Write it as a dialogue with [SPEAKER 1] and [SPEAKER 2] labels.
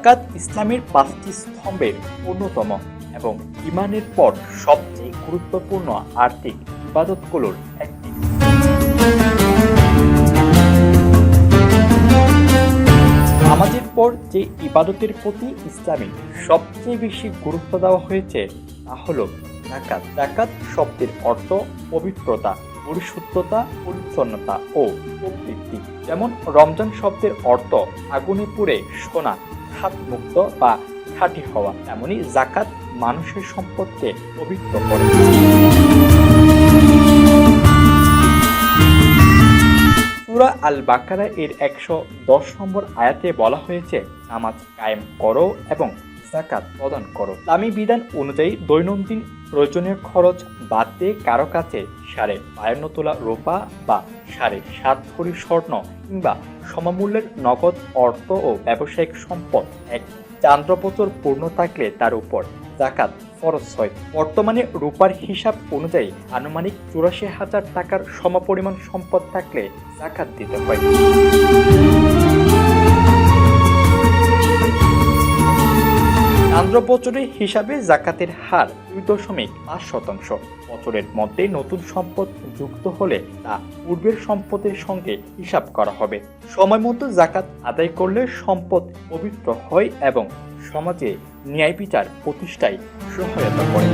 [SPEAKER 1] যাকাত ইসলামের 5টি স্তম্ভের অন্যতম এবং ঈমানের পর সবচেয়ে গুরুত্বপূর্ণ আর্থিক ইবাদতগুলোর একটি। নামাজের পর যে ইবাদতের প্রতি ইসলামে সবচেয়ে বেশি গুরুত্ব দেওয়া হয়েছে তা হল যাকাত। যাকাত শব্দের অর্থ পবিত্রতা, পরিশুদ্ধতা, পরিচ্ছন্নতা ও প্রবৃত্তি। যেমন রমজান শব্দের অর্থ আগুনে পুড়ে সোনা, খাতমুক্ত বা খাঁটি হওয়া, তেমনি যাকাত মানুষের সম্পদকে পবিত্র করে। সূরা আল বাকারা এর 110 নম্বর আয়াতে বলা হয়েছে, নামাজ কায়েম করো এবং যাকাত প্রদান করো। ইসলামী বিধান অনুযায়ী দৈনন্দিন প্রয়োজনীয় খরচ বাদ দিয়ে কারো কাছে 52.5 তোলা রূপা বা 7.5 ভরি স্বর্ণ কিংবা সমমূল্যের নগদ অর্থ ও ব্যবসায়িক সম্পদ এক চান্দ্রবছর পূর্ণ থাকলে তার উপর যাকাত ফরজ হয়। বর্তমানে রূপার হিসাব অনুযায়ী আনুমানিক 84,000 টাকার সমপরিমাণ সম্পদ থাকলে যাকাত দিতে হয়। চান্দ্র বছরের হিসাবে যাকাতের হার 2.5%। বছরের মধ্যে নতুন সম্পদ যুক্ত হলে তা পূর্বের সম্পদের সঙ্গে হিসাব করা হবে। সময় মতো যাকাত আদায় করলে সম্পদ পবিত্র হয় এবং সমাজে ন্যায় বিচার প্রতিষ্ঠায় সহায়তা করে।